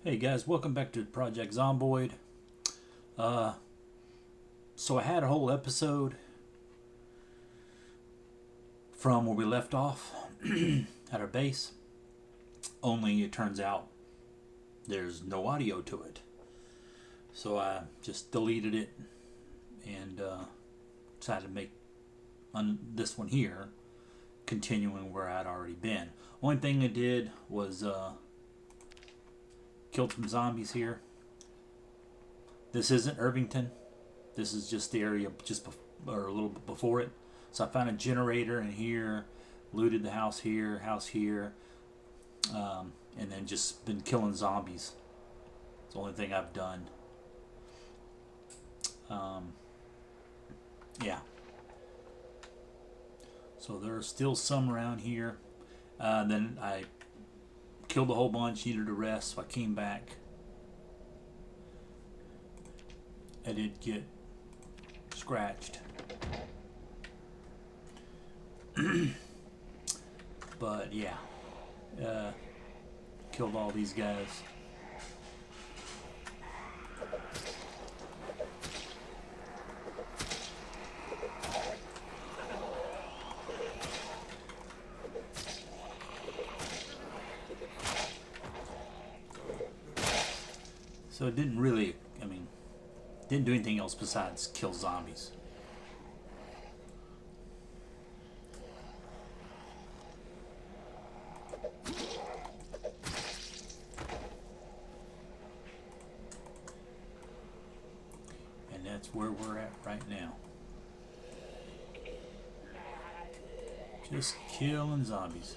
Hey guys, welcome back to Project Zomboid. So I had a whole episode from where we left off at our base, only it turns out there's no audio to it. So I just deleted it and decided to make this one here, continuing where I'd already been. Only thing I did was killed some zombies here. This isn't Irvington. This is just the area or a little bit before it. So I found a generator in here, looted the house here, and then just been killing zombies. It's the only thing I've done. Yeah. So there's still some around here. Then I killed a whole bunch, needed a rest, so I came back. I did get scratched. But yeah, killed all these guys. So it didn't really, didn't do anything else besides kill zombies. And that's where we're at right now. Just killing zombies.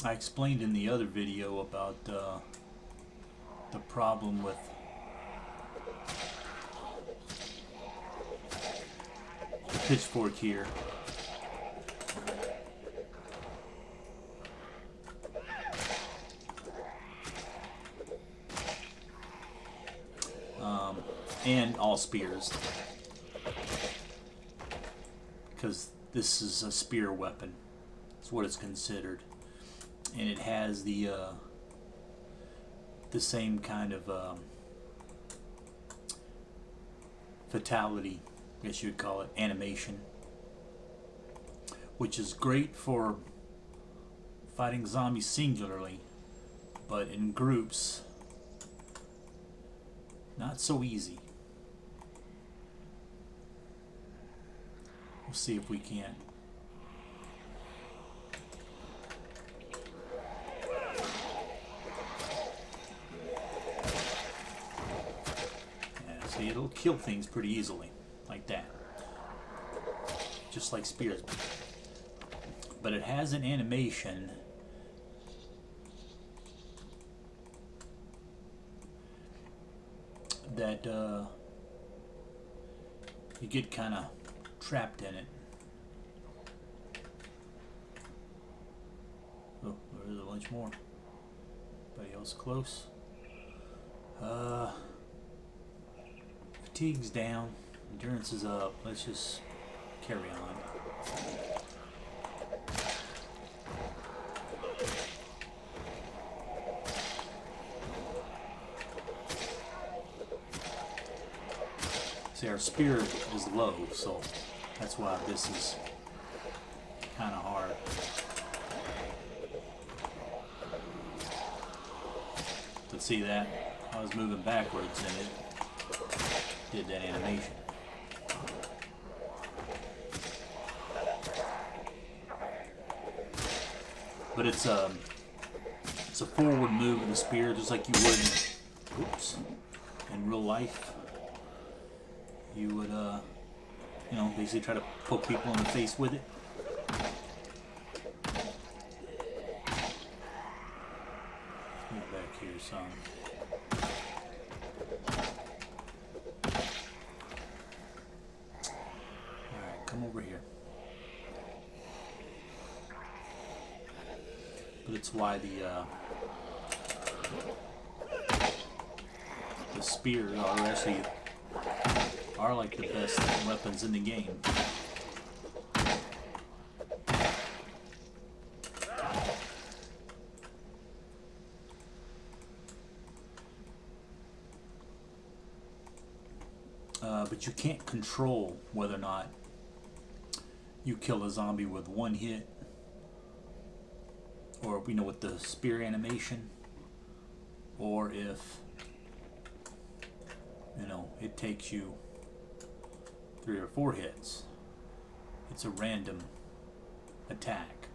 I explained in the other video about the problem with the pitchfork here. And all spears, because this is a spear weapon. That's what it's considered. And it has the same kind of fatality, I guess you'd call it, animation, which is great for fighting zombies singularly, but in groups, not so easy. We'll see if we can. See, it'll kill things pretty easily, like that. Just like spears. But it has an animation that you get kind of trapped in it. Oh, there's a bunch more. Anybody else close? Fatigue's down, endurance is up. Let's just carry on. See, our spirit is low, so that's why this is kind of hard. But see that? I was moving backwards and it did that animation. But it's a forward move with the spear, just like you would in real life. You would basically try to poke people in the face with it. Move back here some. Come over here. But it's why the The spears are like the best weapons in the game. But you can't control whether or not you kill a zombie with one hit, or with the spear animation, or if it takes you 3 or 4 hits. It's a random attack.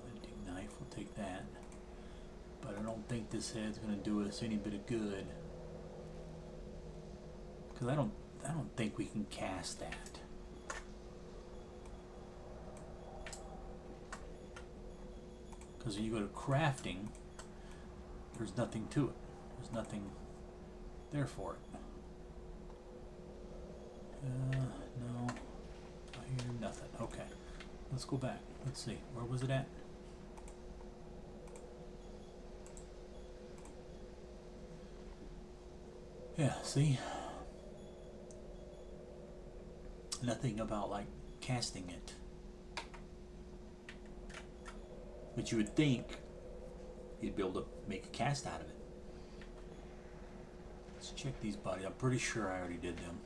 Hunting knife, we'll take that. But I don't think this head's going to do us any bit of good, because I don't think we can cast that. Because when you go to crafting, there's nothing to it. There's nothing there for it. No, I hear nothing. Okay, let's go back. Let's see, where was it at? Yeah, see? Nothing about like casting it. But you would think you'd be able to make a cast out of it. Let's check these bodies. I'm pretty sure I already did them.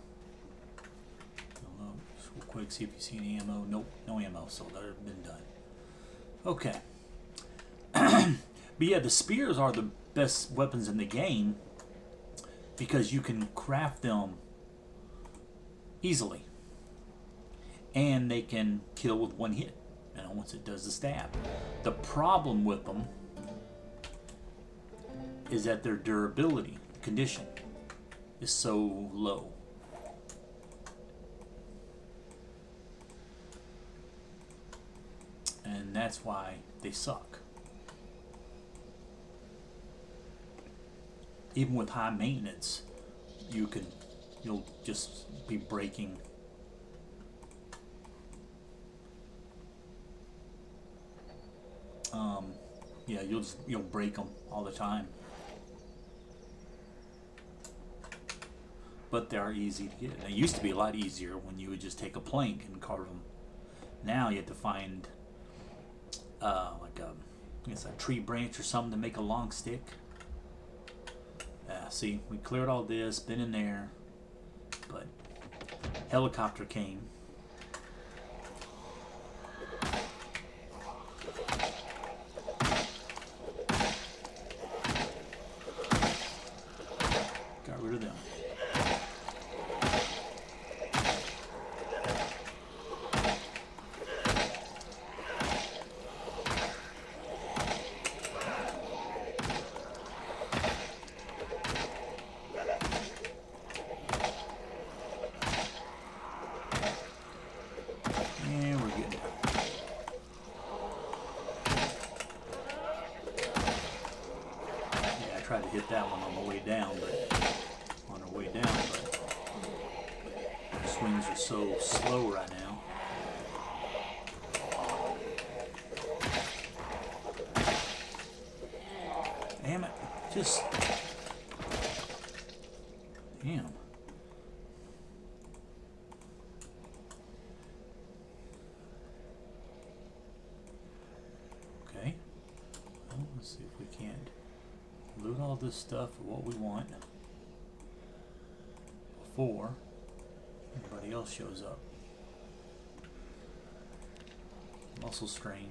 Just real quick, see if you see any ammo. Nope, no ammo, so they've been done. Okay. But yeah, the spears are the best weapons in the game because you can craft them easily. And they can kill with one hit, once it does the stab. The problem with them is that their durability, condition, is so low. And that's why they suck. Even with high maintenance, you'll just be breaking yeah, you'll break them all the time. But they are easy to get. And it used to be a lot easier when you would just take a plank and carve them. Now you have to find like a tree branch or something to make a long stick. See, we cleared all this, been in there, but helicopter came. Got rid of them. Tried to hit that one on the way down, but swings are so slow right now. Damn it, just damn. Okay, well, let's see if we can't loot all this stuff for what we want before anybody else shows up. Muscle strain.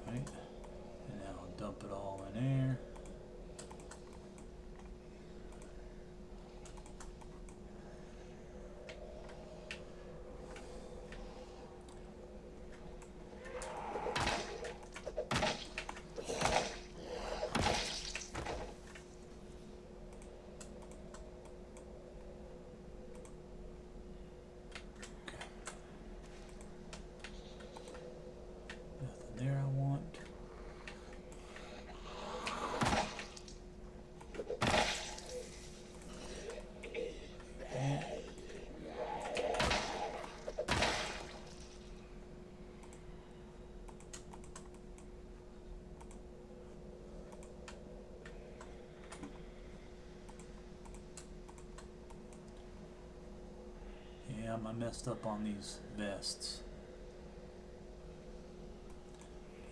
Right, and now I'll dump it all in there. There I want. am I messed up on these vests?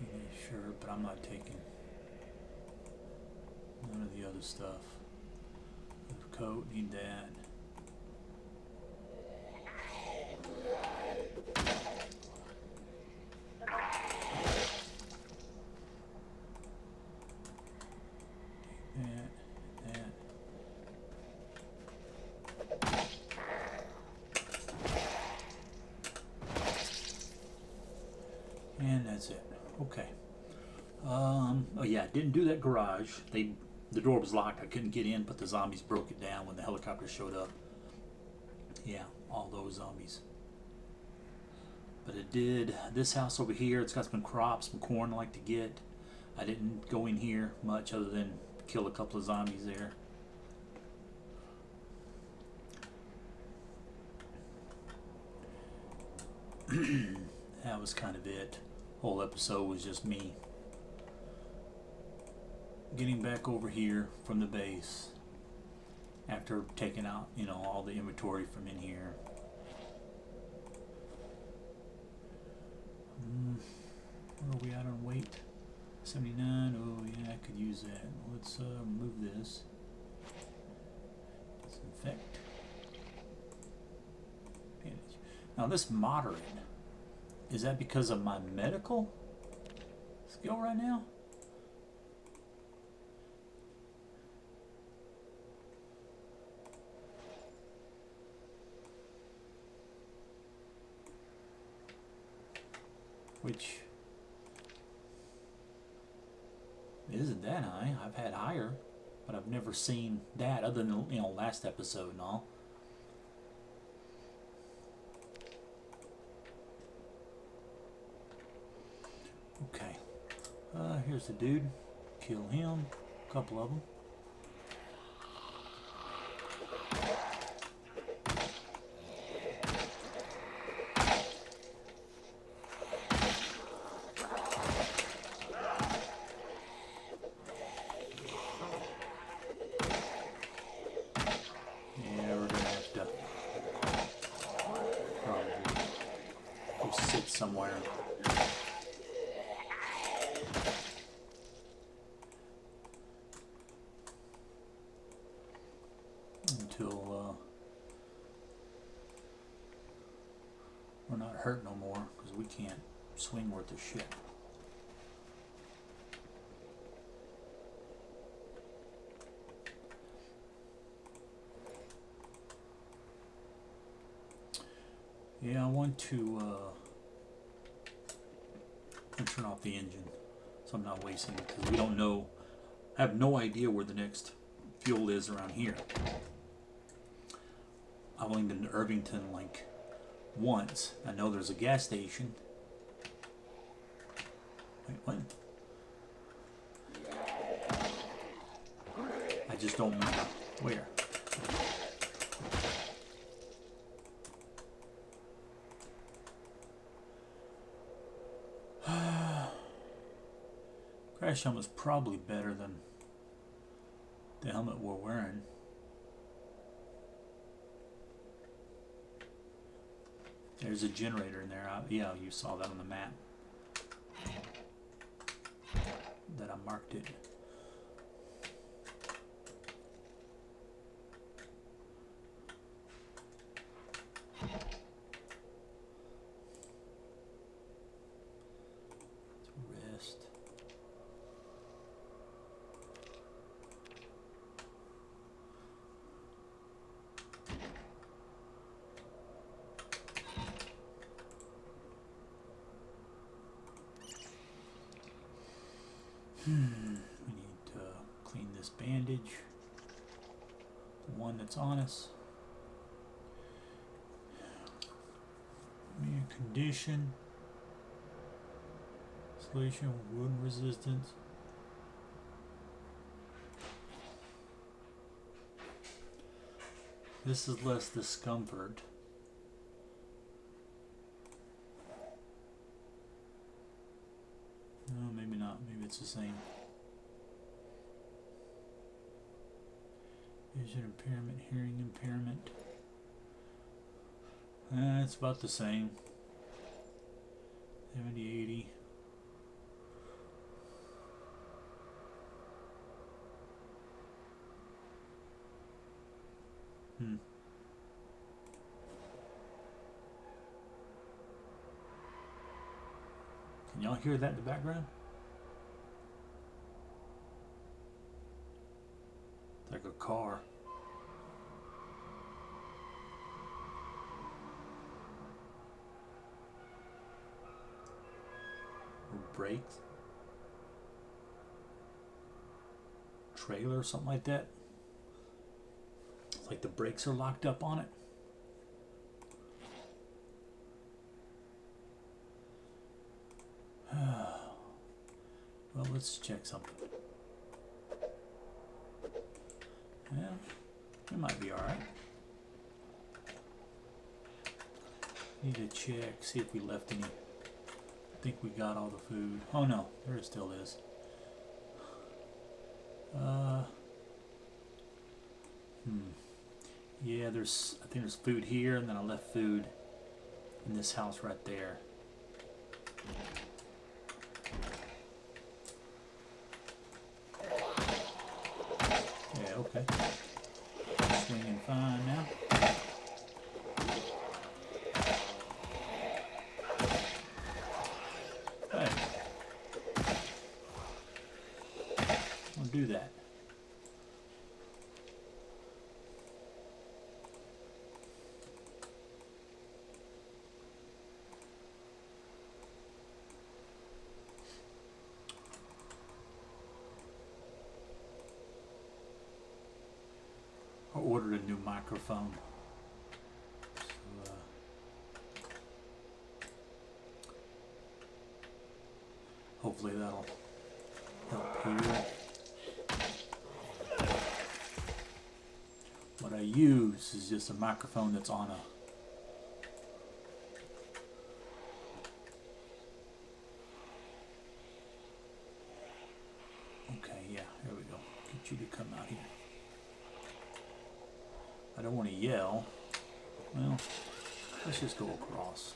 Yeah, sure, but I'm not taking none of the other stuff. The coat, need that. And that's it. Okay. Oh yeah, didn't do that garage. The door was locked. I couldn't get in, but the zombies broke it down when the helicopter showed up. Yeah, all those zombies. But it did. This house over here, it's got some crops, some corn I like to get. I didn't go in here much other than kill a couple of zombies there. That was kind of it. Whole episode was just me getting back over here from the base after taking out, you know, all the inventory from in here. Where are we at on weight? 79. Oh yeah, I could use that. Let's remove this. Disinfect. Bandage. Now this moderate, is that because of my medical skill right now? Which isn't that high. I've had higher, but I've never seen that other than, you know, last episode and all. Okay. Here's the dude. Kill him. A couple of them. Somewhere until we're not hurt no more, because we can't swing worth a shit. Yeah, I want to turn off the engine so I'm not wasting it, because we don't know, I have no idea where the next fuel is around here. I've only been to Irvington like once. I know there's a gas station. Wait, what? I just don't know where. Crash helmet's probably better than the helmet we're wearing. There's a generator in there. Yeah, you saw that on the map. That I marked it. Rest. We need to clean this bandage, the one that's on us. Mere condition, solution, wound resistance. This is less discomfort. No, maybe not. Maybe it's the same. Vision impairment, hearing impairment. It's about the same. 70, 80. Can y'all hear that in the background? It's like a car. Or brakes. Trailer or something like that. It's like the brakes are locked up on it. Well, let's check something. Yeah, it might be alright. Need to check, see if we left any. I think we got all the food. Oh no, there it still is. Yeah, I think there's food here, and then I left food in this house right there. Yeah, okay. Swinging fine now. Hey. I'll do that. I ordered a new microphone. So, hopefully that'll help here. What I use is just a microphone that's on a yeah, here we go. Get you to come out here. I don't want to yell. Well, let's just go across.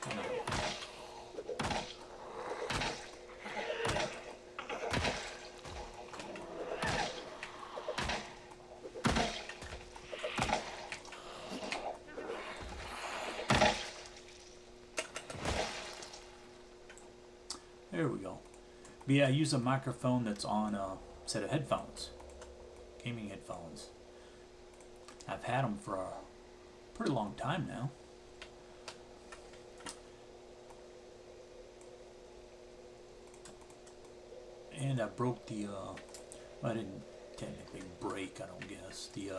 There we go. But yeah, I use a microphone that's on a set of headphones, gaming headphones. I've had them for a pretty long time now. And I broke the, I didn't technically break, I don't guess, the,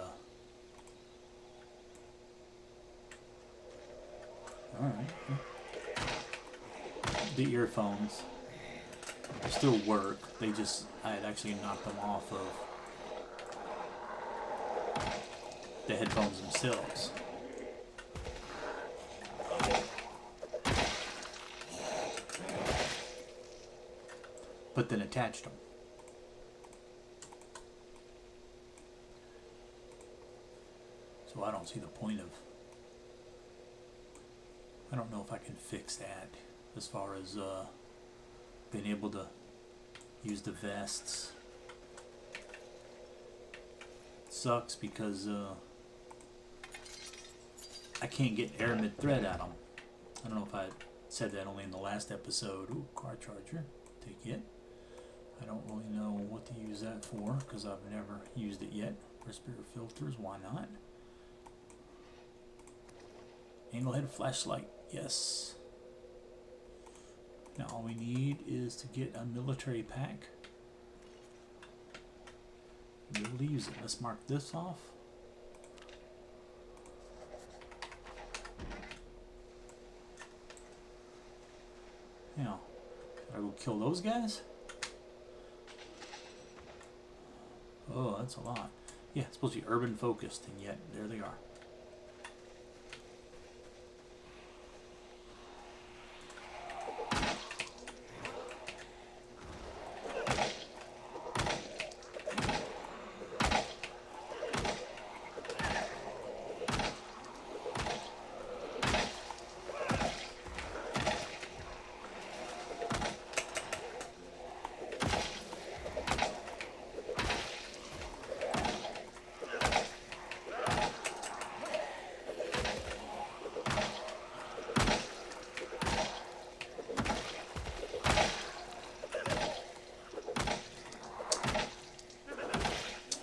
alright. The earphones still work. I had actually knocked them off of the headphones themselves. But then attached them. So I don't see the point of, I don't know if I can fix that as far as being able to use the vests. It sucks because I can't get air mid-thread at them. I don't know if I said that only in the last episode. Ooh, car charger, take it. I don't really know what to use that for because I've never used it yet. Respirator filters, why not? Angle head flashlight, yes. Now all we need is to get a military pack. Be able to use it. Let's mark this off. Now, I will kill those guys. Oh, that's a lot. Yeah, it's supposed to be urban focused, and yet there they are.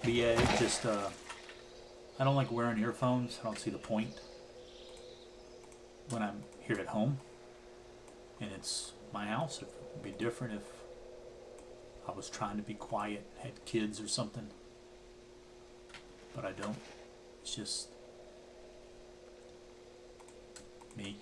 But yeah, it just, I don't like wearing earphones. I don't see the point when I'm here at home. And it's my house. It would be different if I was trying to be quiet, had kids or something. But I don't. It's just me.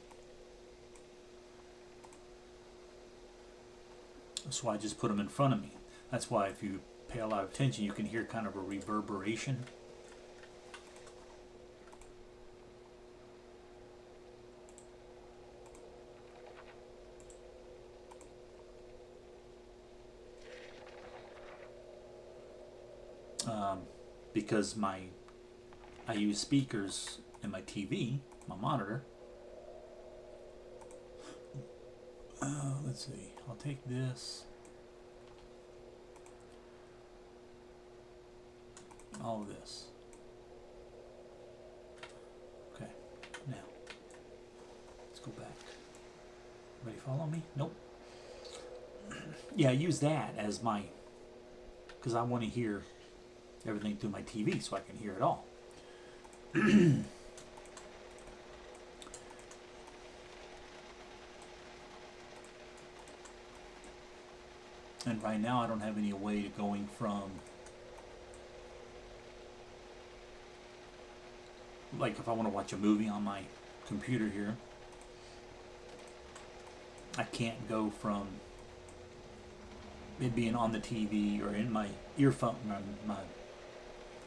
So I just put them in front of me. That's why if you pay a lot of attention, you can hear kind of a reverberation. Because I use speakers in my TV, my monitor. Let's see, I'll take this, all of this. Okay, now, let's go back. Everybody follow me? Nope. Yeah, I use that as my, because I want to hear everything through my TV so I can hear it all. And right now I don't have any way to going from, like if I want to watch a movie on my computer here, I can't go from it being on the TV or in my earphone, my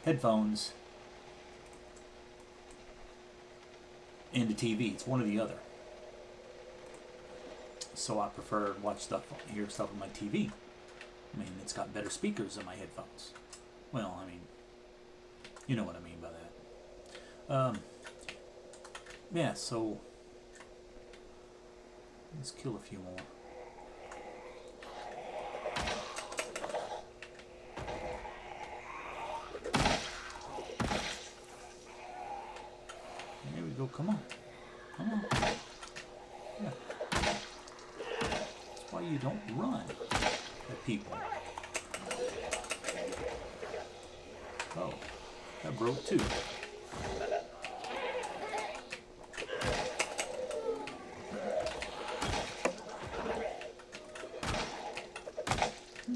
headphones into TV. It's one or the other. So I prefer to watch stuff, hear stuff on my TV. I mean, it's got better speakers than my headphones. Well, I mean, you know what I mean by that. Yeah, so let's kill a few more. There we go, come on. Come on. Yeah. That's why you don't run at people. Oh, that broke too. You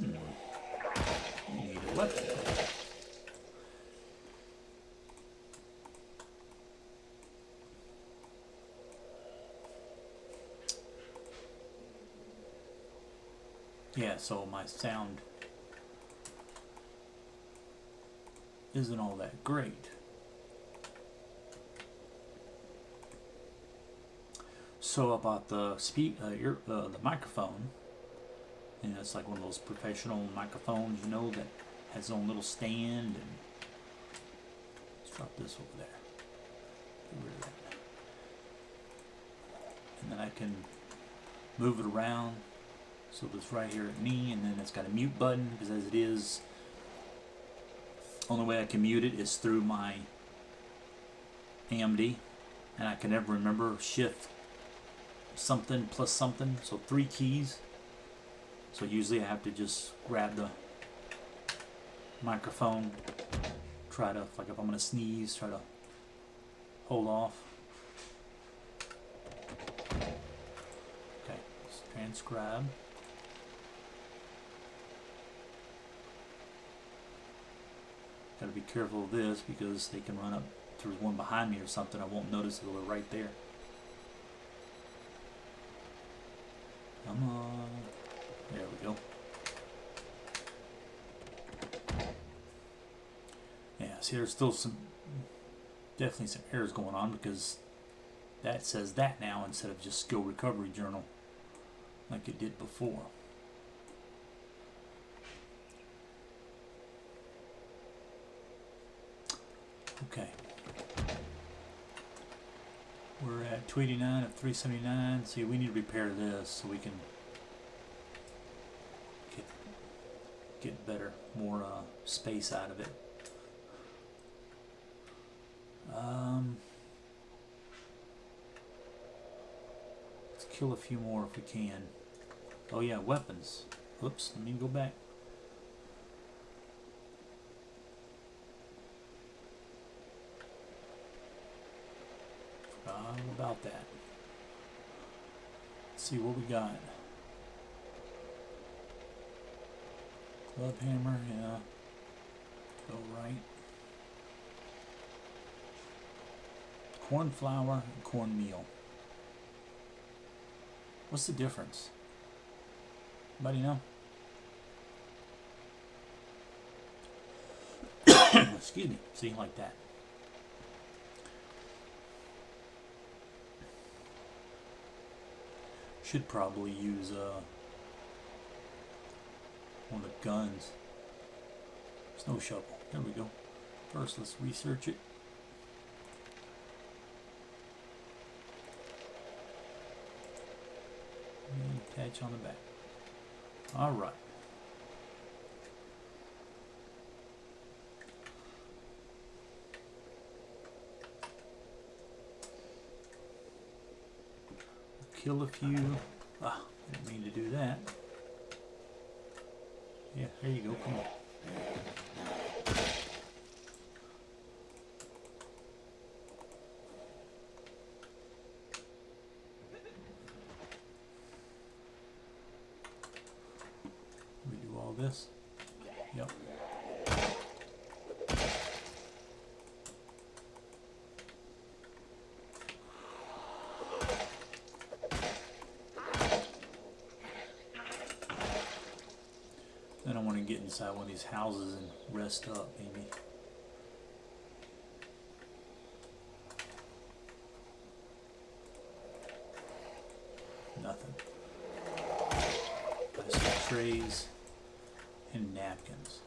need a weapon. Yeah, so my sound isn't all that great. So about the the microphone, you know, it's like one of those professional microphones, you know, that has its own little stand. And let's drop this over there. Get rid of that. And then I can move it around. So it's right here at me, and then it's got a mute button, because as it is, only way I can mute it is through my AMD, and I can never remember shift something plus something, so 3 keys. So usually I have to just grab the microphone, try to, like if I'm going to sneeze, try to hold off. Okay, let's transcribe. Got to be careful of this because they can run up. If there's one behind me or something, I won't notice it. They're right there. Come on. There we go. Yeah, see, there's still definitely some errors going on because that says that now instead of just skill recovery journal like it did before. Okay. We're at 289 of 379. See, we need to repair this so we can get better, more space out of it. Let's kill a few more if we can. Oh yeah, weapons. Oops, let me go back. Forgot about that. Let's see what we got. Club hammer, yeah. Go right. Corn flour and cornmeal. What's the difference? Anybody know? Excuse me. See, like that. Should probably use one of the guns. Snow shovel. There we go. First, let's research it. And attach on the back. All right. Kill a few. Ah, didn't mean to do that. Yeah, there you go. Come on. We do all this. Yep. Then I want to get inside one of these houses and rest up, maybe. Nothing. Got some trays and napkins.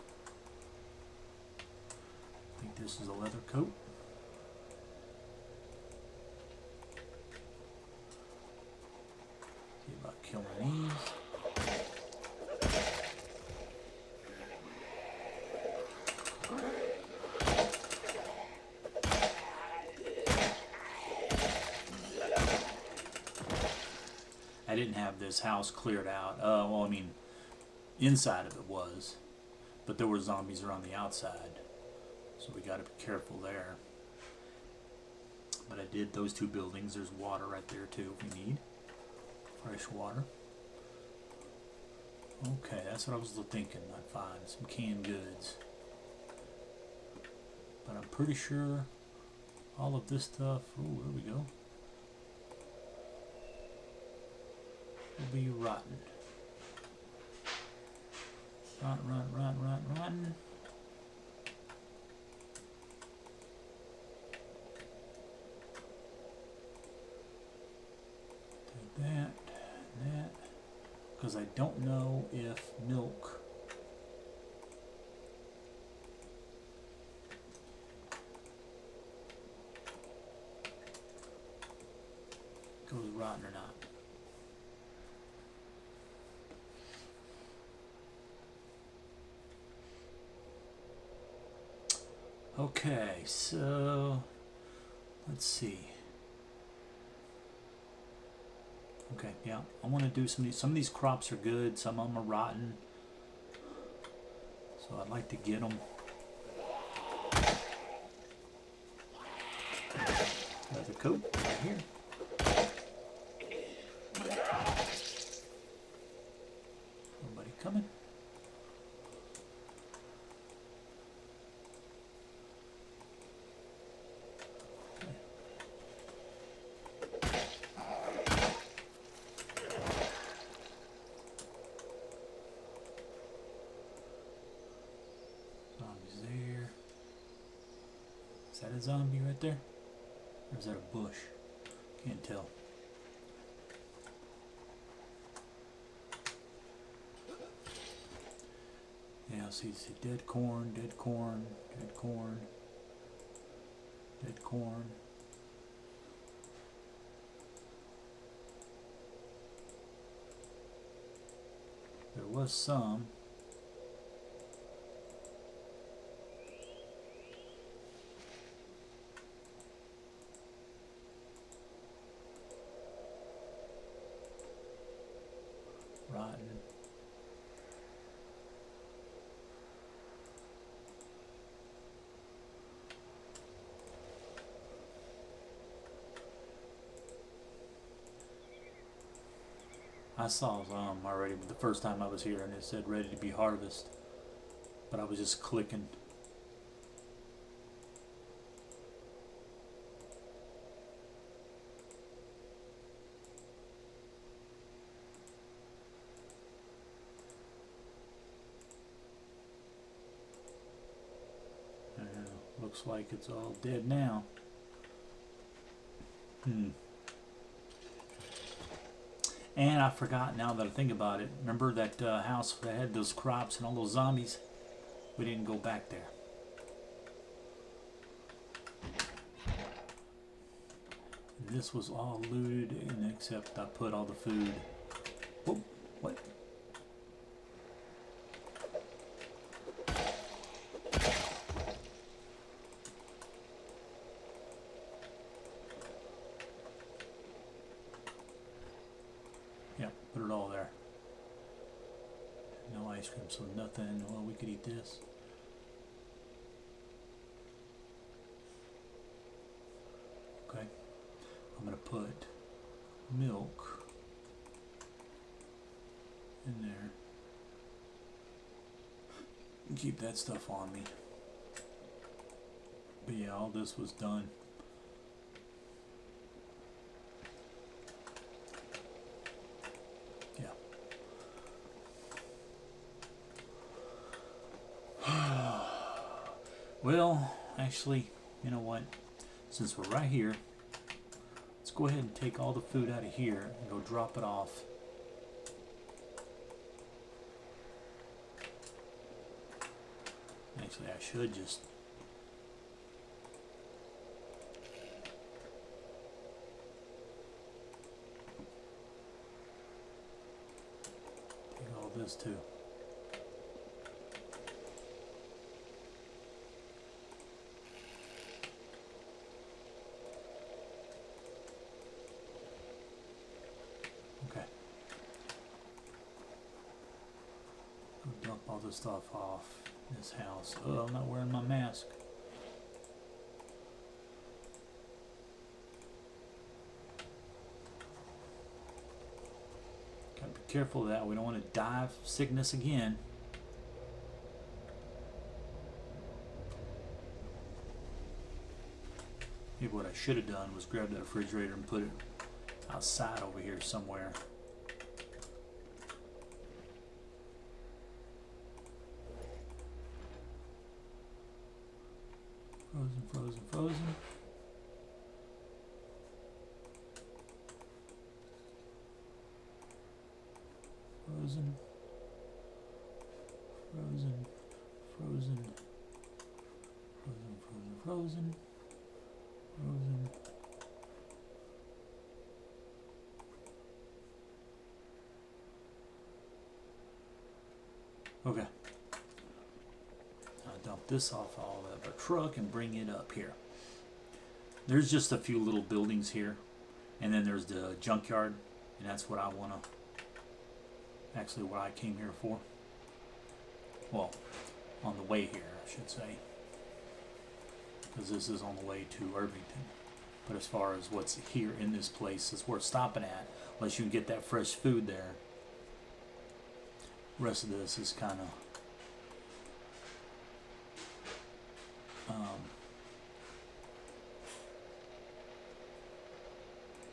I think this is a leather coat. See about killing these. I didn't have this house cleared out. Well, I mean, inside of it was, but there were zombies around the outside, so we got to be careful there. But I did those two buildings. There's water right there too if we need fresh water. Okay, that's what I was thinking. I'd find some canned goods, but I'm pretty sure all of this stuff. Oh, there we go. Will be rotten. Rotten. Take that, that, because I don't know if milk goes rotten or not. Okay, so let's see. Okay, yeah, I want to do some of these crops are good, some of them are rotten. So I'd like to get them. Leather coat right here. Nobody coming. Is that a zombie right there? Or is that a bush? Can't tell. Yeah, see dead corn, dead corn, dead corn, dead corn. There was some. Rotten. I saw some already the first time I was here, and it said ready to be harvested. But I was just clicking. Looks like it's all dead now. And I forgot, now that I think about it, remember that house that had those crops and all those zombies? We didn't go back there. And this was all looted, and except I put all the food. Whoa, what? Yeah, put it all there. No ice cream, so nothing. Well, we could eat this. Okay. I'm going to put milk in there. And keep that stuff on me. But yeah, all this was done. Yeah. Well, actually, you know what? Since we're right here, let's go ahead and take all the food out of here and go drop it off. Actually, I should just take all this too. Okay. Go dump all this stuff off in this house. Oh, I'm not wearing my mask. Gotta be careful of that. We don't want to die of sickness again. Maybe what I should have done was grab that refrigerator and put it outside over here somewhere. Frozen, frozen, frozen. Frozen. Frozen. Frozen. Frozen, frozen, frozen. Frozen. Okay. I'll dump this off all of our truck and bring it up here. There's just a few little buildings here, and then there's the junkyard, and that's what I want to, actually what I came here for. Well, on the way here, I should say, because this is on the way to Irvington. But as far as what's here in this place is worth stopping at, unless you can get that fresh food there. The rest of this is kind of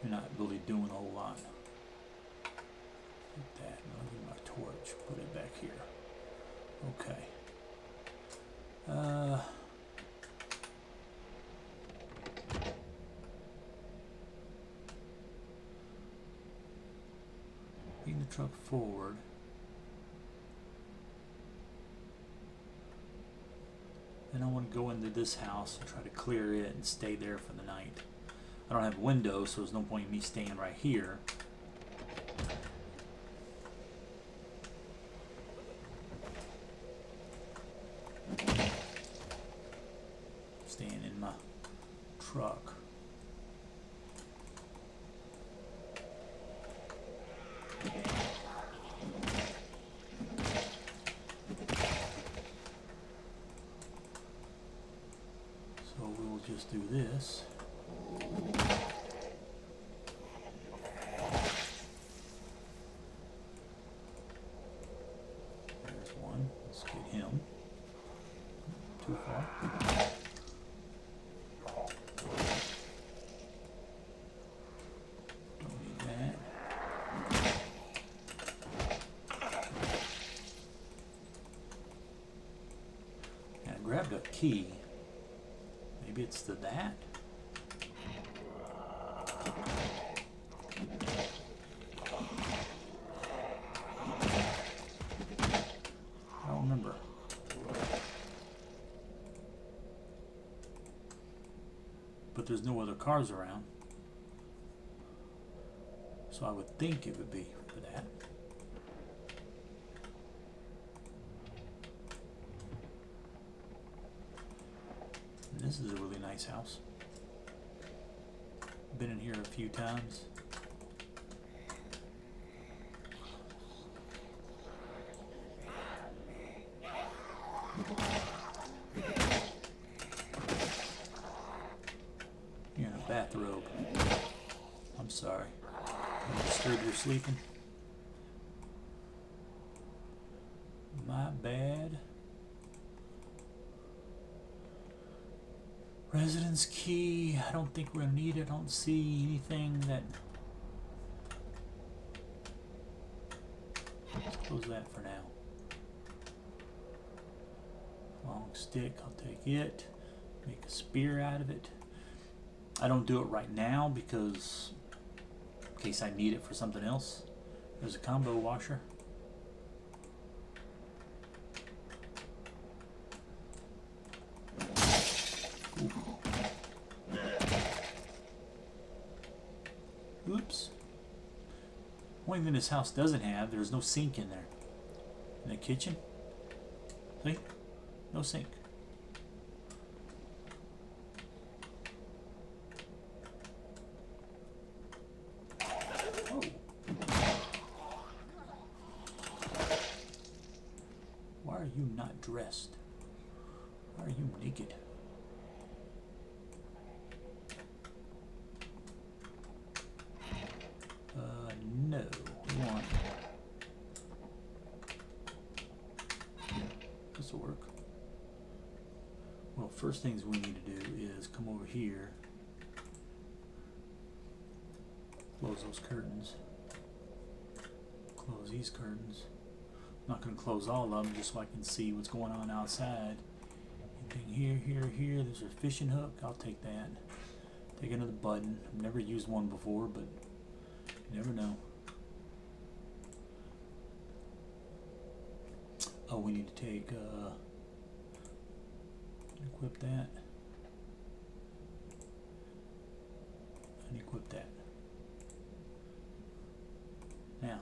you're not really doing a whole lot. Like that. I'll get my torch. Put it back here. Okay. Bring the truck forward. Then I want to go into this house and try to clear it and stay there for the night. I don't have windows, so there's no point in me staying right here. Staying in my truck. So we'll just do this. key. Maybe it's to that? I don't remember. But there's no other cars around. So I would think it would be for that. And this is a really nice house. Been in here a few times. You're in a bathrobe. I'm sorry. I disturbed your sleeping. My bad. Residence key. I don't think we're gonna need it. I don't see anything that. Let's close that for now. Long stick. I'll take it. Make a spear out of it. I don't do it right now because in case I need it for something else. There's a combo washer. Oops. One thing this house doesn't have, there's no sink in there. In the kitchen. See? No sink. Oh. Why are you not dressed? Why are you naked? No. One. This will work. Well, first things we need to do is come over here, close those curtains, close these curtains. I'm not going to close all of them just so I can see what's going on outside. Anything here, here, here. There's a fishing hook. I'll take that. Take another button. I've never used one before, but you never know. Oh, we need to take, equip that, and equip that. Now,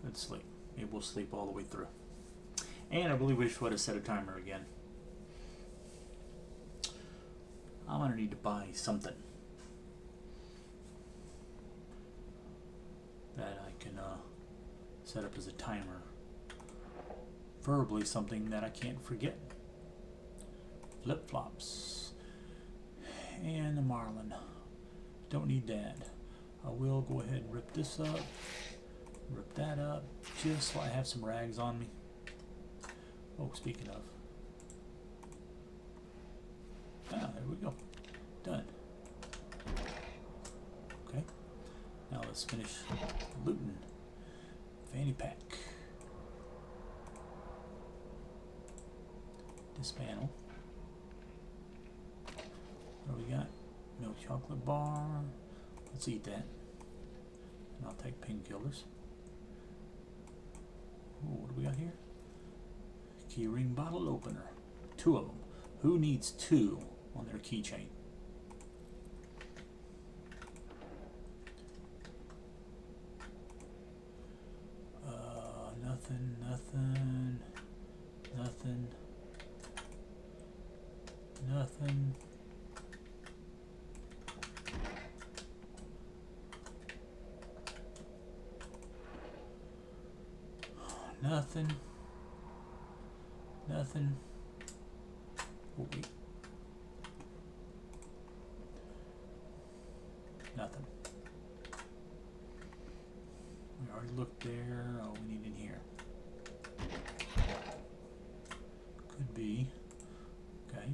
let's sleep. Maybe we'll sleep all the way through. And I believe we should have set a timer again. I'm gonna need to buy something that I can set up as a timer. Preferably something that I can't forget. Flip-flops. And the marlin. Don't need that. I will go ahead and rip this up. Rip that up. Just so I have some rags on me. Oh, speaking of. Ah, there we go. Done. Okay. Now let's finish looting. Fanny pack. Dismantle. What do we got? Milk chocolate bar. Let's eat that. And I'll take painkillers. What do we got here? Keyring bottle opener. 2 of them. Who needs 2 on their keychain? Nothing, nothing, nothing, nothing. Nothing. Nothing. Oh, wait. Nothing. We already looked there. Oh, we need in here. Could be. Okay.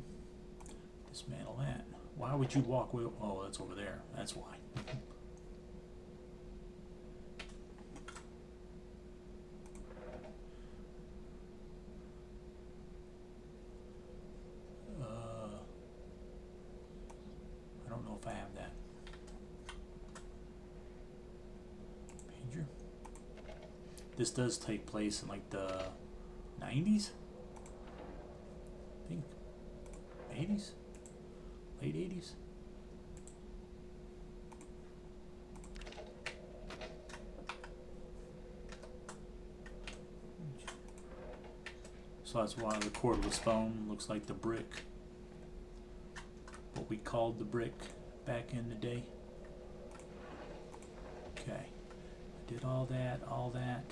Dismantle that. Why would you walk away? Oh, that's over there. That's why. know if I have that. Pager. This does take place in like the 90s? I think 80s? Late 80s? So that's why the cordless phone looks like the brick. What we called the brick back in the day. Okay. I did all that, all that.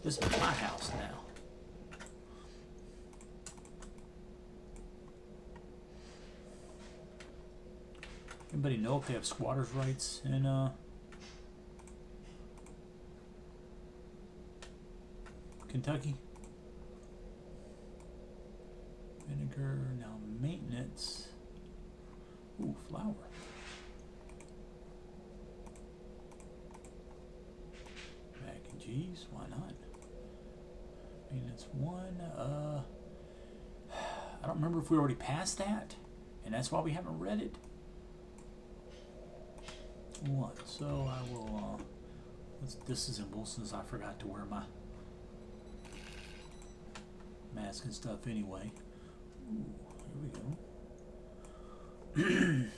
This is my house now. Anybody know if they have squatters' rights in Kentucky? Vinegar, now maintenance. Ooh, flour. Mac and cheese, why not? Maintenance 1, I don't remember if we already passed that, and that's why we haven't read it. 1, so I will, this is in Wilson's, I forgot to wear my mask and stuff anyway. Ooh, here we go.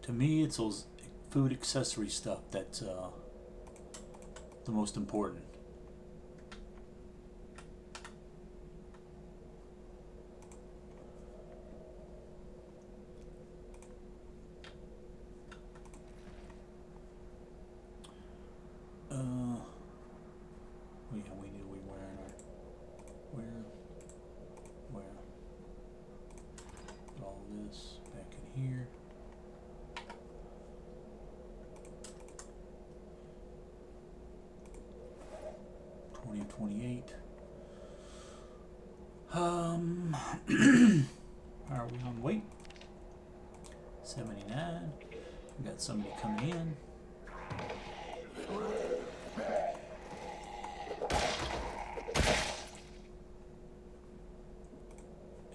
To me, it's those food accessory stuff that's the most important. Yeah, we knew we were in our where put all this back in here. $20.28. Are we on wait? 79. We got somebody coming in.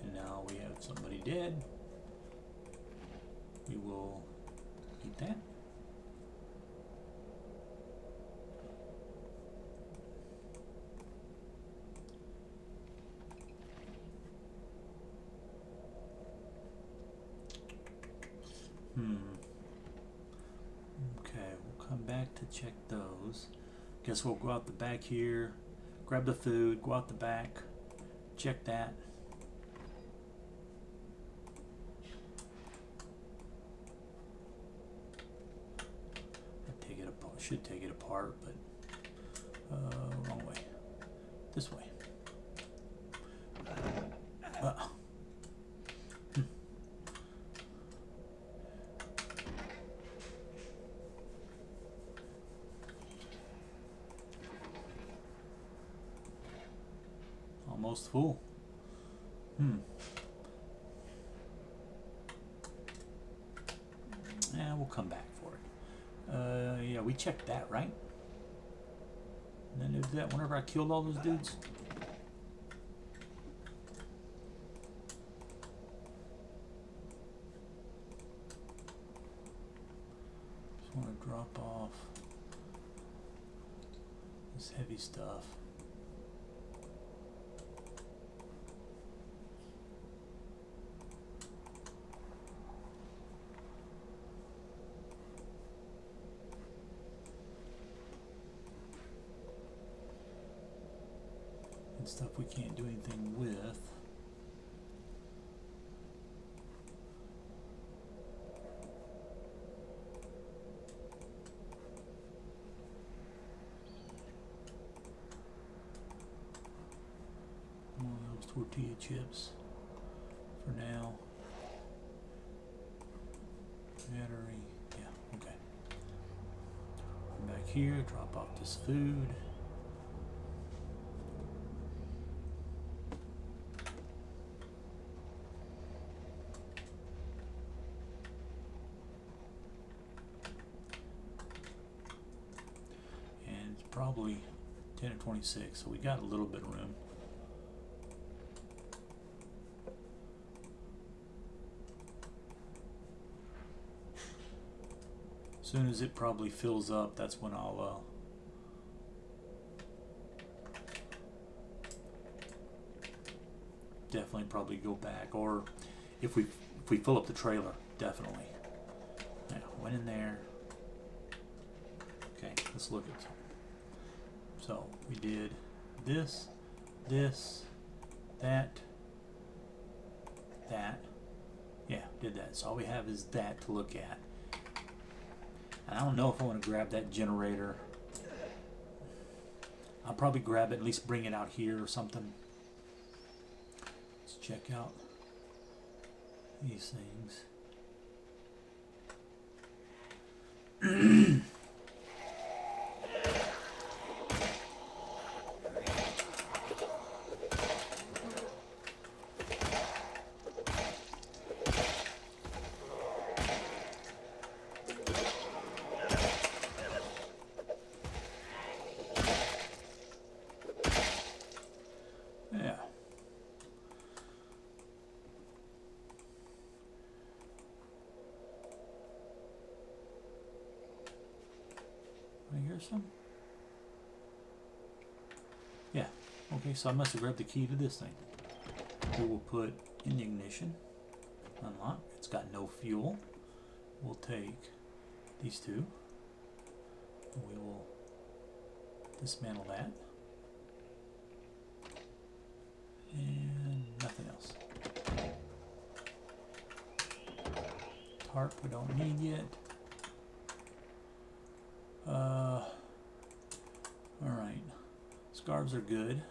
And now we have somebody dead. We will eat that. Okay, we'll come back to check those. Guess we'll go out the back here, grab the food, go out the back, check that. I take it apart, should take it apart, but wrong way. This way. Almost full. Yeah, we'll come back for it. Yeah, we checked that, right? And then did that whenever I killed all those dudes. Just want to drop off this heavy stuff. Stuff we can't do anything with. One of those tortilla chips for now. Battery, yeah, okay. Come back here, drop off this food. Probably 10 or 26, so we got a little bit of room. As soon as it probably fills up, that's when I'll definitely probably go back. Or if we fill up the trailer, definitely. Yeah, went in there. Okay, let's look at. So we did this, that. Yeah, did that. So all we have is that to look at. And I don't know if I want to grab that generator. I'll probably grab it, at least bring it out here or something. Let's check out these things. Yeah. I hear some? Yeah. Okay, so I must have grabbed the key to this thing. We will put in the ignition. Unlock. It's got no fuel. We'll take these two. We will dismantle that. And nothing else. Tarp we don't need yet. Alright. Scarves are good.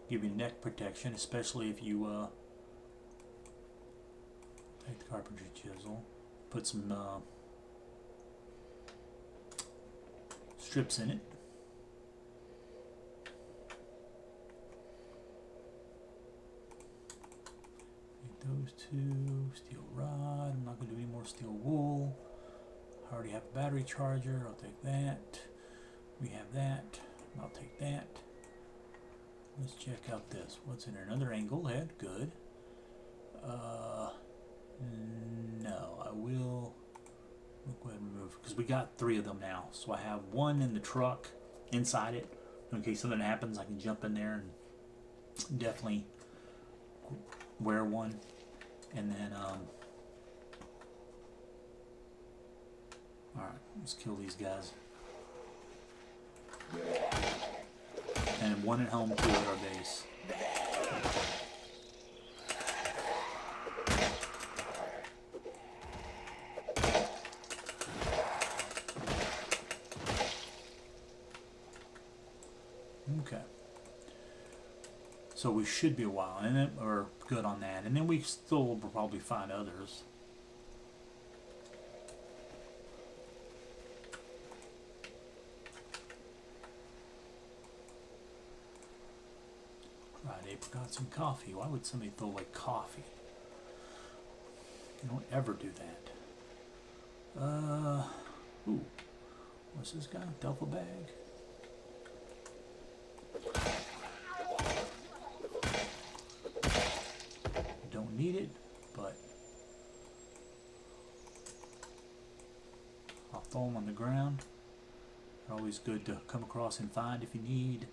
Give you neck protection, especially if you take the carpentry chisel. Put some strips in it. Those two, steel rod. I'm not going to do any more steel wool. I already have a battery charger. I'll take that. We have that. I'll take that. Let's check out this. What's in there? Another angle head. Good. No, I will. We'll go ahead and remove because we got 3 of them now. So I have 1 in the truck inside it. In case something happens, I can jump in there and definitely wear one. And then, alright, let's kill these guys. And 1 at home, 2 at our base. Okay. So we should be a while, and then we're good on that. And then we still will probably find others. Fried apricots and coffee. Why would somebody throw away coffee? You don't ever do that. Ooh. What's this guy? Duffel bag? Don't need it, but I'll throw them on the ground. They're always good to come across and find if you need.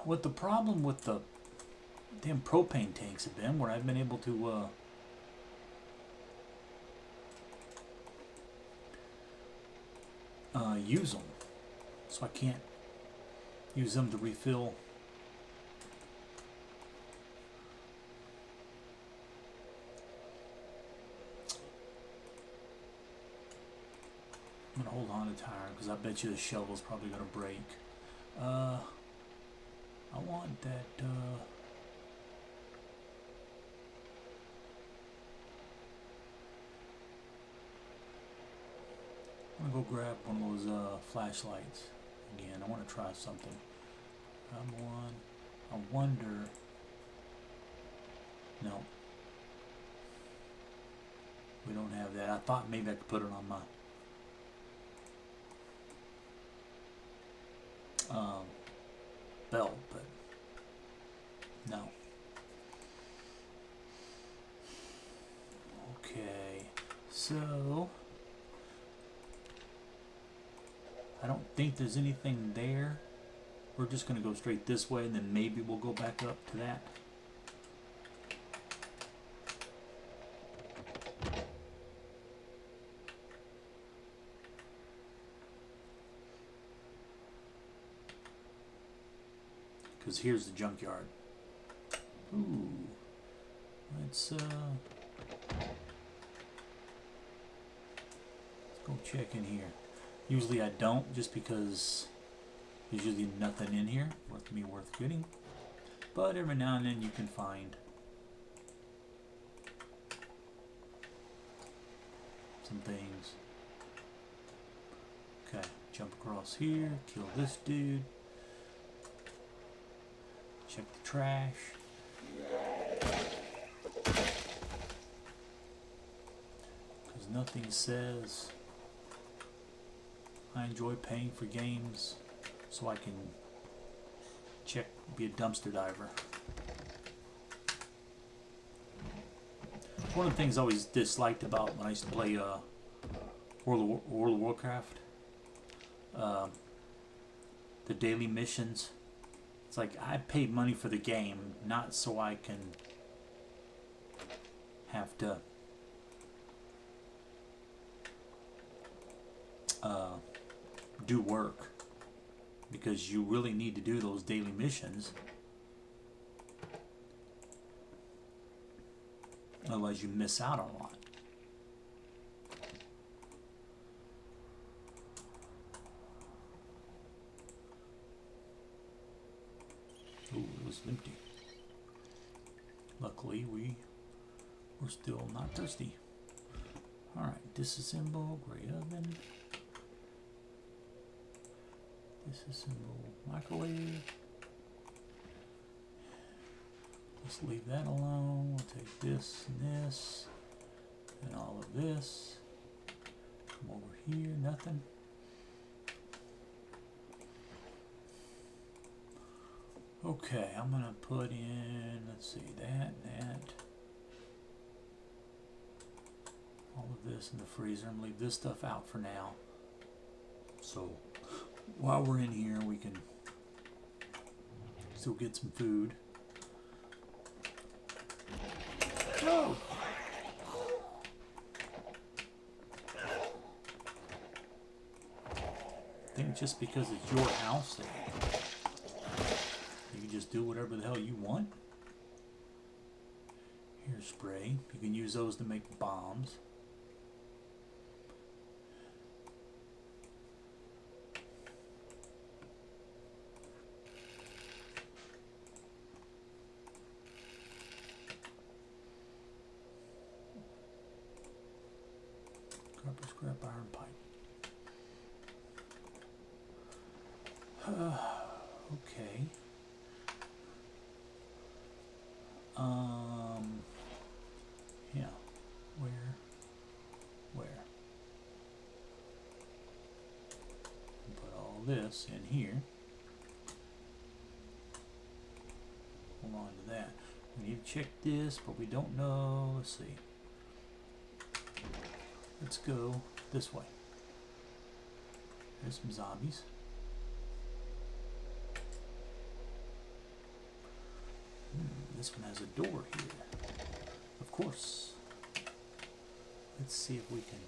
What the problem with the damn propane tanks have been, where I've been able to use them, so I can't use them to refill. I'm gonna hold on to tire because I bet you the shovel's probably gonna break. I want that. I'm gonna go grab one of those flashlights again. I want to try something. I wonder. No, we don't have that. I thought maybe I could put it on my belt, but no. Okay, So I don't think there's anything there. We're just going to go straight this way, and then maybe we'll go back up to that. Because here's the junkyard. Ooh. Let's go check in here. Usually I don't, just because there's usually nothing in here worth getting. But every now and then you can find some things. Okay, jump across here, kill this dude. Check the trash. Because nothing says I enjoy paying for games so I can be a dumpster diver. One of the things I always disliked about when I used to play World of Warcraft, the daily missions. It's like I paid money for the game, not so I can have to do work, because you really need to do those daily missions. Otherwise you miss out on a lot. Ooh, it was empty. Luckily we're still not thirsty. Alright, disassemble, gray oven. Disassemble, microwave. Let's leave that alone. We'll take this and this and all of this. Come over here, nothing. Okay, I'm gonna put in, let's see, that, all of this in the freezer. I'm gonna leave this stuff out for now. So while we're in here, we can still get some food. Oh! I think just because it's your house, you can just do whatever the hell you want. Here's spray. You can use those to make bombs. Copper scrap iron pipe. Okay. Yeah. Where? Put all this in here. Hold on to that. We need to check this, but we don't know. Let's see. Let's go this way. There's some zombies. This one has a door here. Of course. Let's see if we can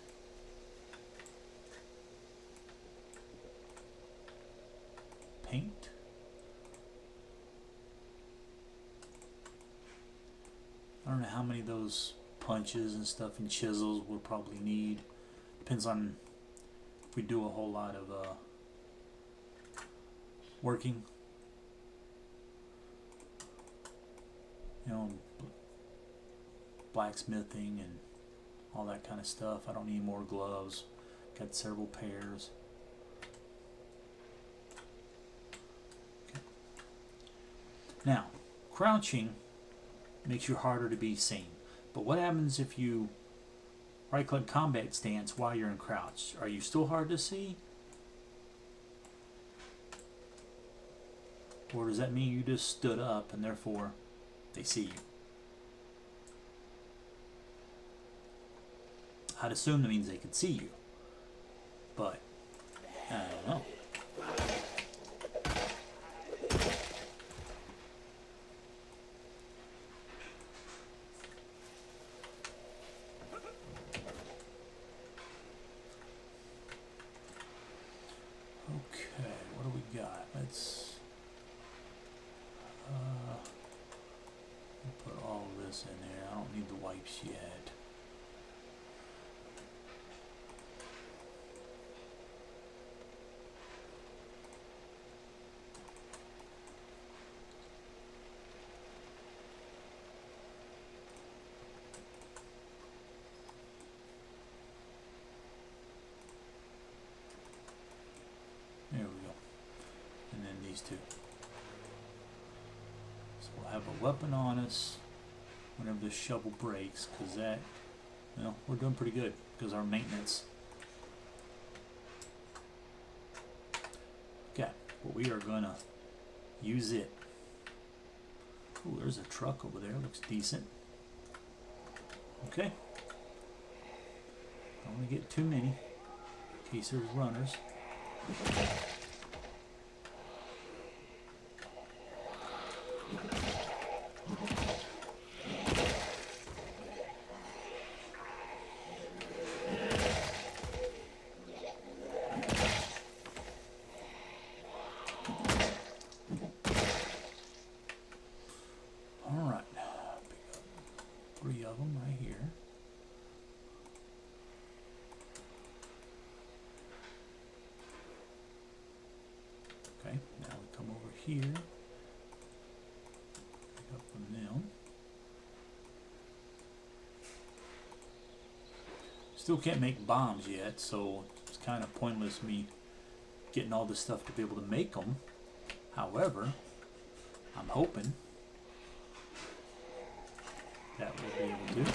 paint. I don't know how many of those punches and stuff and chisels we'll probably need. Depends on if we do a whole lot of working. You know, blacksmithing and all that kind of stuff. I don't need more gloves. Got several pairs. Okay. Now, crouching makes you harder to be seen. But what happens if you right-click combat stance while you're in crouch? Are you still hard to see? Or does that mean you just stood up and therefore they see you? I'd assume that means they could see you. But, I don't know. Okay, what do we got? Let's put all this in there. I don't need the wipes yet. There we go. And then these two. So we'll have a weapon on us whenever the shovel breaks, because that, well, we're doing pretty good because our maintenance. Okay, well, we are gonna use it. Oh, there's a truck over there. Looks decent. Okay. Don't want to get too many in case there's runners. All right, pick up 3 of them right here. Okay, now we come over here, pick up from them. Still can't make bombs yet, so it's kind of pointless me getting all this stuff to be able to make them. However, I'm hoping that we'll be able to.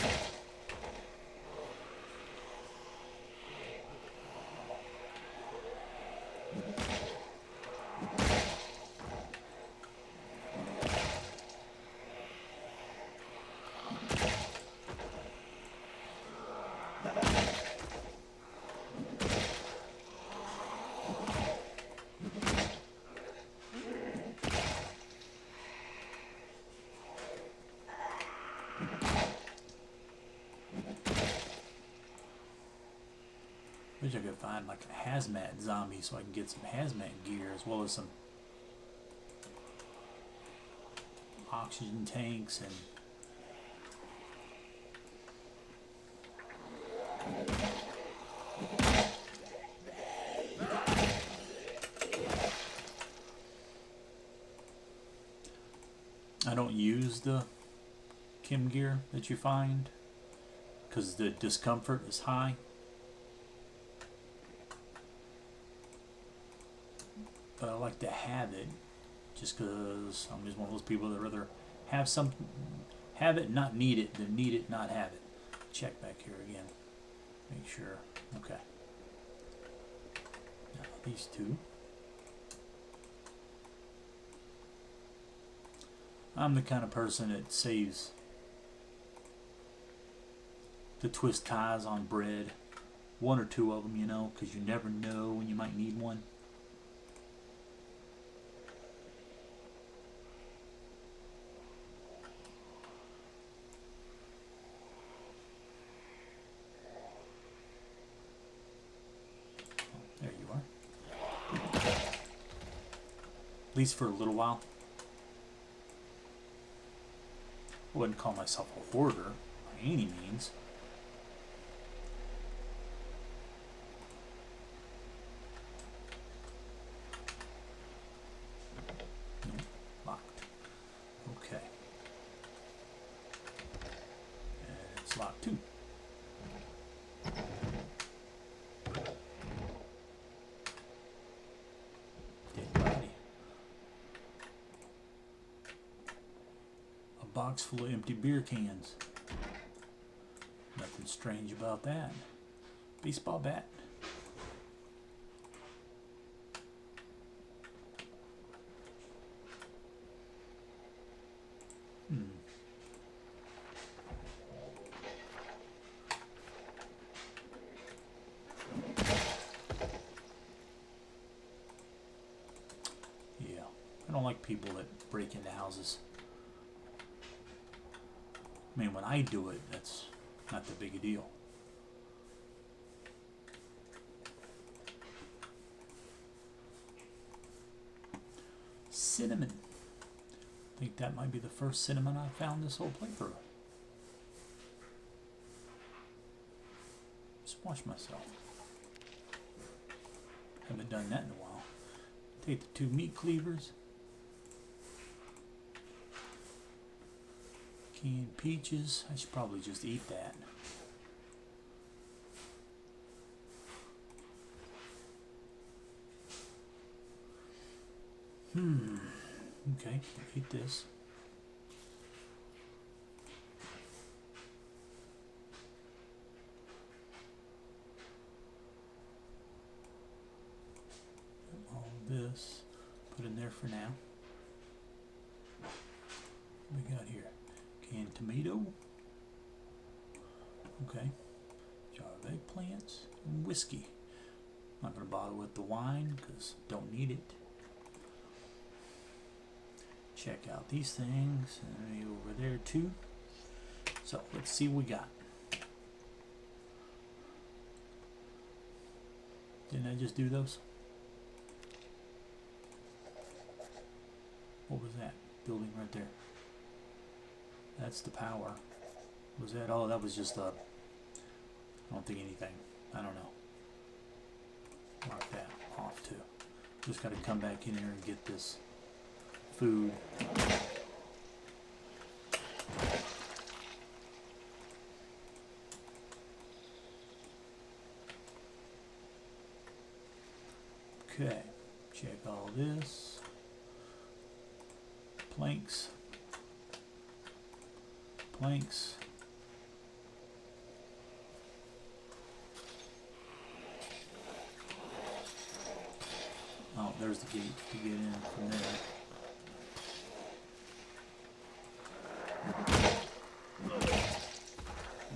Wish I could find like a hazmat zombie so I can get some hazmat gear as well as some oxygen tanks and I don't use the chem gear that you find because the discomfort is high. But I like to have it just because I'm just one of those people that rather have it, not need it, than need it, not have it. Check back here again. Make sure. Okay. Now these two. I'm the kind of person that saves to twist ties on bread. 1 or 2 of them, you know, because you never know when you might need one. There you are. At least for a little while. I wouldn't call myself a hoarder by any means. No, locked. Okay. And it's locked too. Dead body. A box full of empty beer cans. Nothing strange about that. Baseball bat. don't like people that break into houses. I mean, when I do it, that's not that big a deal. Cinnamon. I think that might be the first cinnamon I found this whole playthrough. Just wash myself. Haven't done that in a while. Take the 2 meat cleavers. Canned peaches. I should probably just eat that. Okay, eat this. All this, put in there for now. What we got here? Canned tomato. Okay. Jar of eggplants and whiskey. Not gonna bother with the wine because don't need it. Check out these things, and maybe over there too. So let's see what we got. Didn't I just do those? What was that? Building right there. That's the power. Was that? Oh, that was just a... I don't think anything. I don't know. Mark that off too. Just gotta come back in here and get this food. Okay, check all this. Planks. Planks. Oh, there's the gate to get in from there.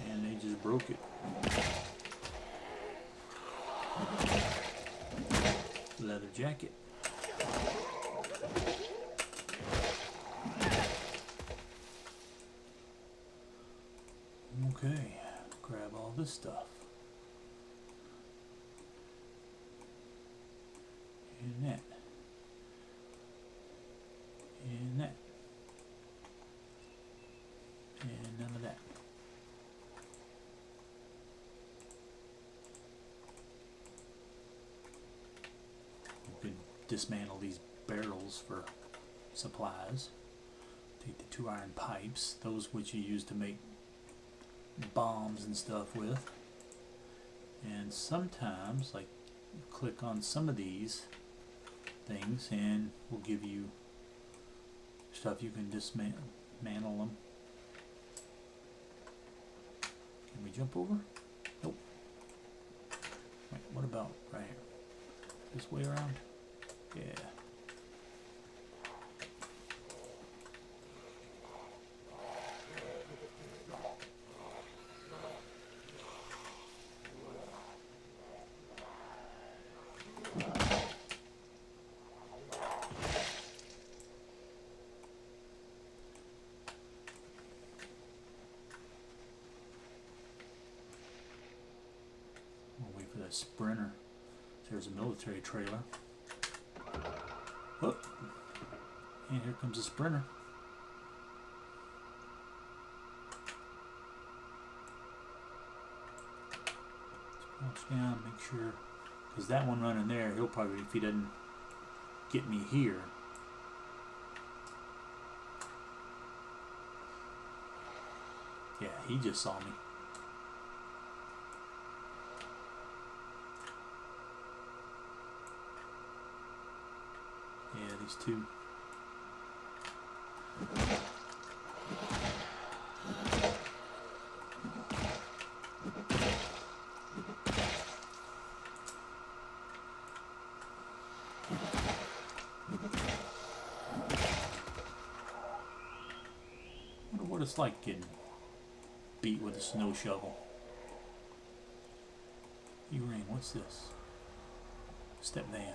And they just broke it. Leather jacket. Okay, grab all this stuff. And that. And that. And none of that. You can dismantle these barrels for supplies. Take the 2 iron pipes, those which you use to make bombs and stuff with. And sometimes, like, click on some of these things and we'll give you stuff you can dismantle them. Can we jump over? Nope. Wait, what about right here? This way around? Yeah. A sprinter. There's a military trailer. Oh, and here comes a sprinter. Let's watch down, make sure, because that one running there, he'll probably, if he doesn't get me here. Yeah, he just saw me. Yeah, these two. I wonder what it's like getting beat with a snow shovel. E-ring, what's this? Step van.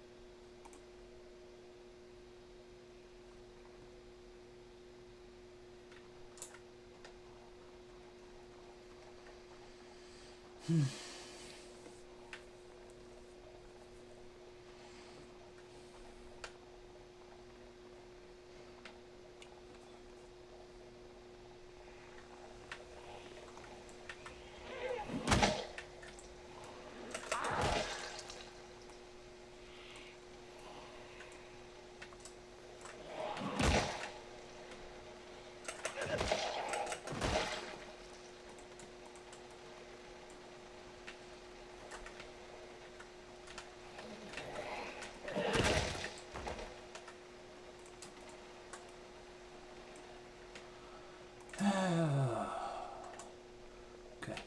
Okay.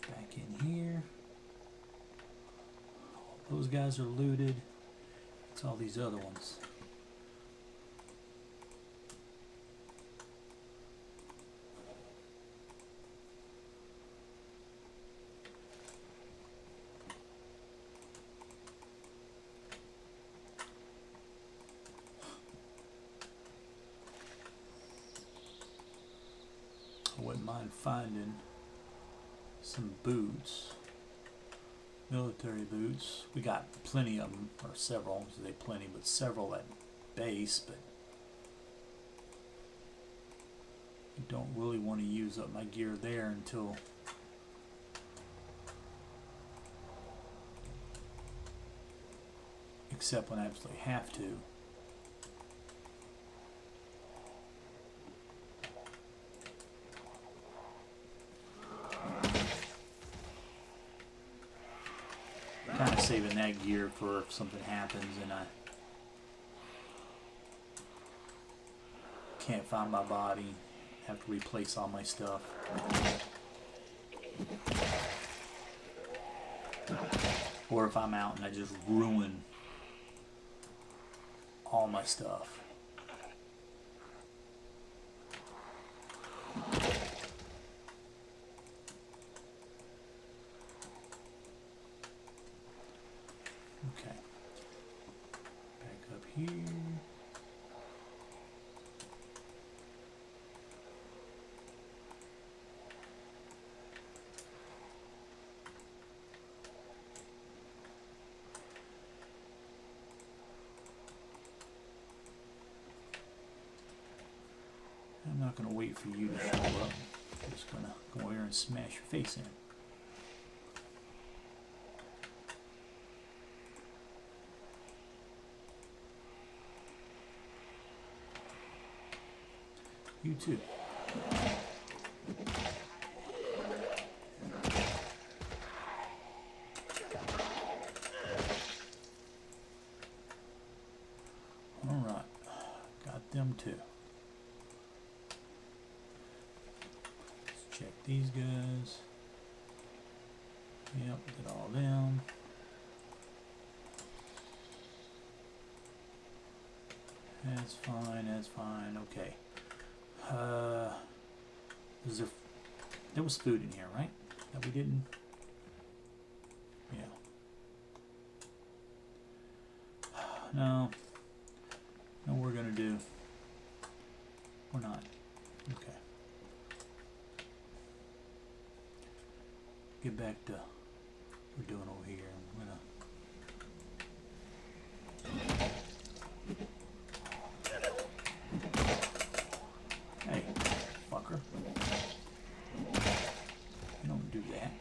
Back in here. Those guys are looted. It's all these other ones. I wouldn't mind finding some boots. Military boots. We got plenty of them, or several. So they plenty, but several at base. But I don't really want to use up my gear there until except when I absolutely have to. Kind of saving that gear for if something happens and I can't find my body, have to replace all my stuff. Or if I'm out and I just ruin all my stuff. Okay. Back up here. I'm not going to wait for you to show up. I'm just going to go over here and smash your face in. You too. All right, got them too. Let's check these guys. Yep, did all them. That's fine, that's fine, okay. There was food in here, right? That we didn't? Yeah. No. No, we're gonna do. We're not. Okay. Get back to what we're doing over here. I'm gonna. Hey, fucker. You don't do that.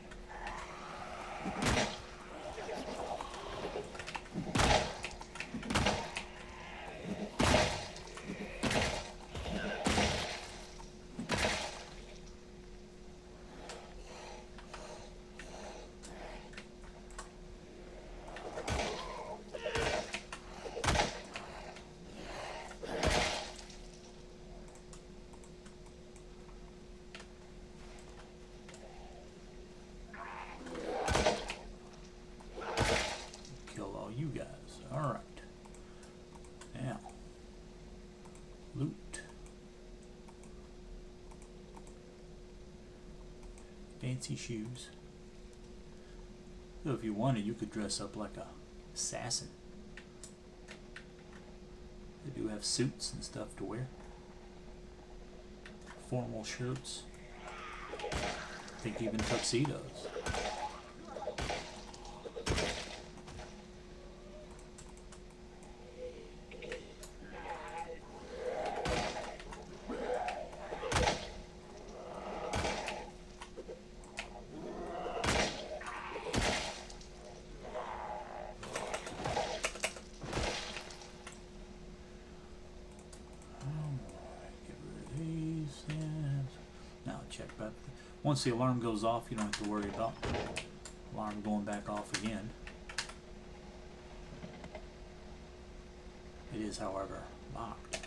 You guys. Alright. Now. Loot. Fancy shoes. So if you wanted, you could dress up like a assassin. They do have suits and stuff to wear. Formal shirts. I think even tuxedos. Now check back. Once the alarm goes off, you don't have to worry about alarm going back off again. It is, however, locked.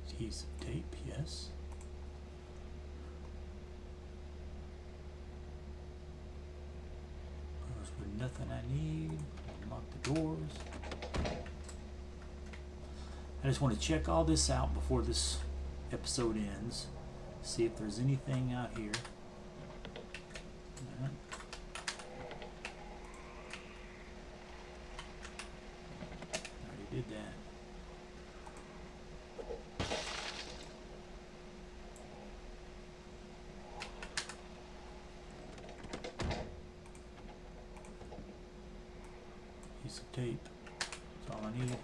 Adhesive tape, yes. There's nothing I need. Unlock the doors. I just want to check all this out before this episode ends. See if there's anything out here. Alright. Already did that. Piece of tape. That's all I need.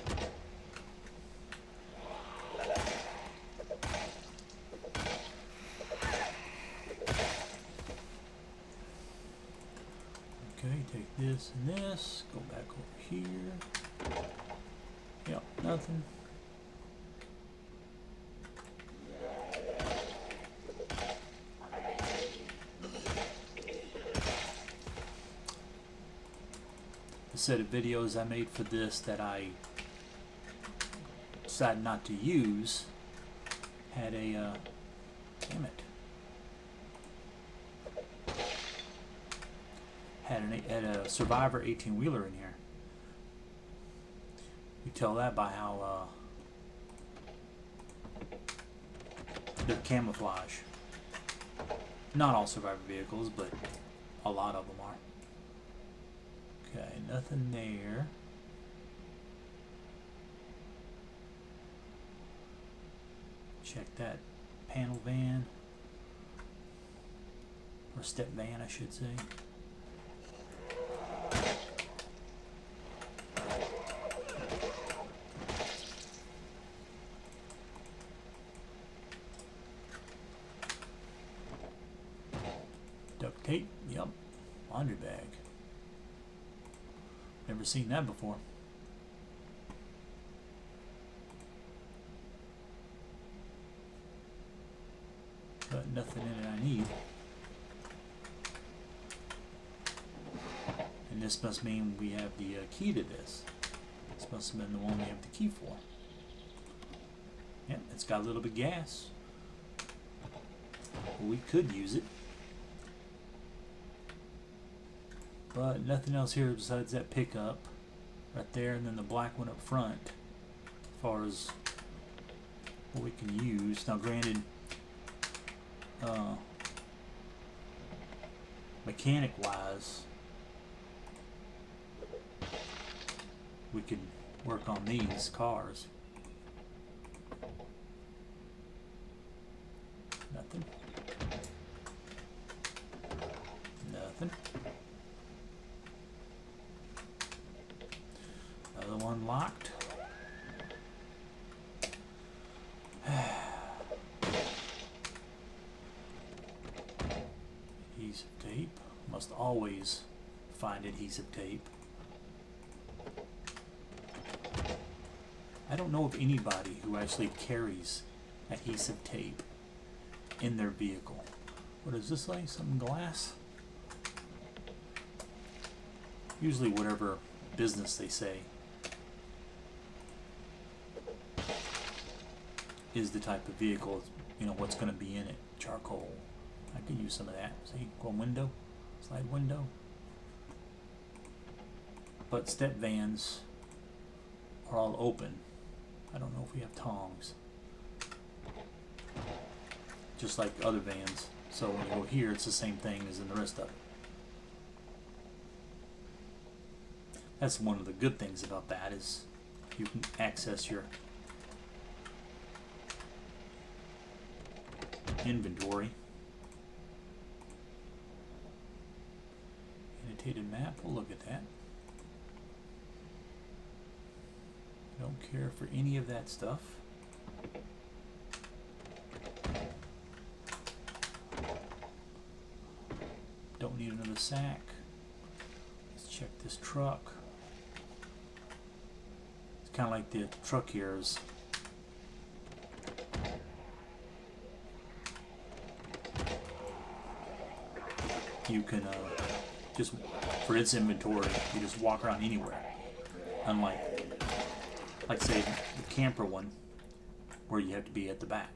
Okay, take this and this, go back over here. Yep, nothing. The set of videos I made for this that I decided not to use had a, damn it. Had a Survivor 18-wheeler in here. You tell that by how they're camouflage. Not all Survivor vehicles, but a lot of them are. Okay, nothing there. Check that panel van. Or step van, I should say. Duct tape, yep. Laundry bag. Never seen that before. But nothing in it I need. And this must mean we have the key to this. This must have been the one we have the key for. Yep, it's got a little bit of gas. We could use it. But nothing else here besides that pickup right there, and then the black one up front as far as what we can use. Now granted, mechanic wise, we could work on these cars. Nothing. Nothing. Another one locked. Adhesive tape. Must always find adhesive tape. I don't know of anybody who actually carries adhesive tape in their vehicle. What is this like? Some glass? Usually whatever business they say is the type of vehicle, you know, what's going to be in it. Charcoal. I could use some of that. See, go window, slide window. But step vans are all open. I don't know if we have tongs. Just like other vans. So when you go here, it's the same thing as in the rest of it. That's one of the good things about that, is you can access your inventory. Annotated map, we'll look at that. Don't care for any of that stuff. Don't need another sack. Let's check this truck. It's kind of like the truck here is. You can just, for its inventory, you just walk around anywhere. Unlike, like say, the camper one, where you have to be at the back.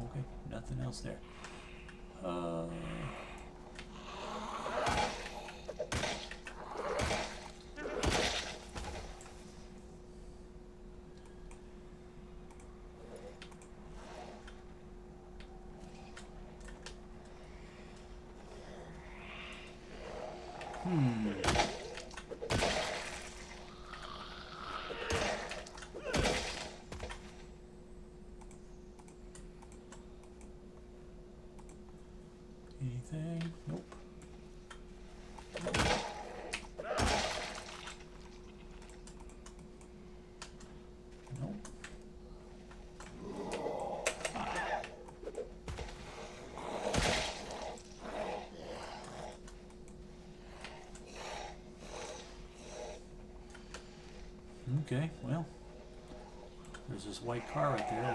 Okay, nothing else there. Anything? Nope. Nope. Okay, well, there's this white car right there.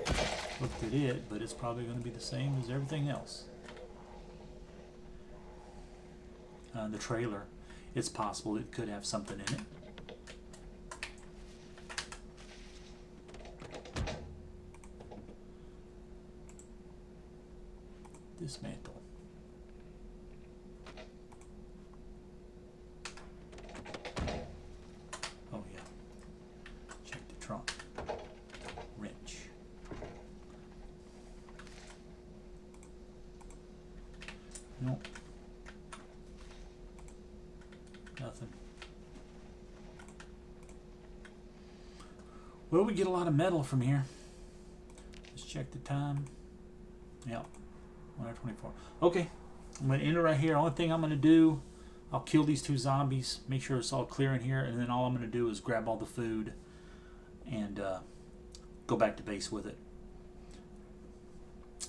I looked at it, but it's probably going to be the same as everything else. The trailer, it's possible it could have something in it. Dismantle. Oh yeah. Check the trunk. Wrench. Nope. Nothing. Well, we get a lot of metal from here. Let's check the time. Yep. 124. Okay. I'm going to end it right here. Only thing I'm going to do, I'll kill these two zombies, make sure it's all clear in here, and then all I'm going to do is grab all the food and go back to base with it.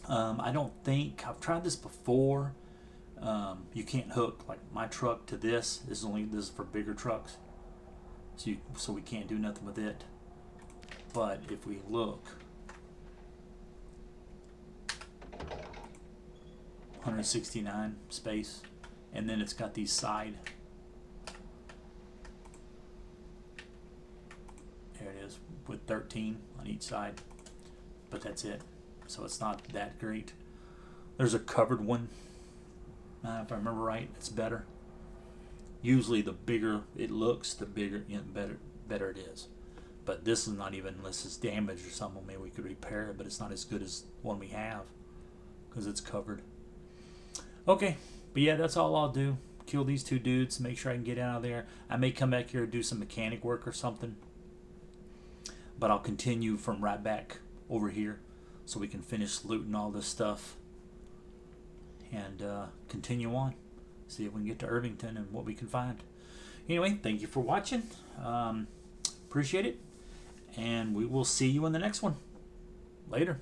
I don't think, I've tried this before. You can't hook like my truck to this. This is for bigger trucks, so we can't do nothing with it. But if we look, 169 space, and then it's got these side. There it is with 13 on each side, but that's it. So it's not that great. There's a covered one. If I remember right, it's better. Usually the bigger it looks, the bigger, better it is. But this is not even, unless it's damaged or something, maybe we could repair it, but it's not as good as one we have because it's covered. Okay, but yeah, that's all I'll do. Kill these two dudes, make sure I can get out of there. I may come back here and do some mechanic work or something, but I'll continue from right back over here so we can finish looting all this stuff and continue on. See if we can get to Irvington and what we can find. Anyway, thank you for watching. Appreciate it. And we will see you in the next one. Later.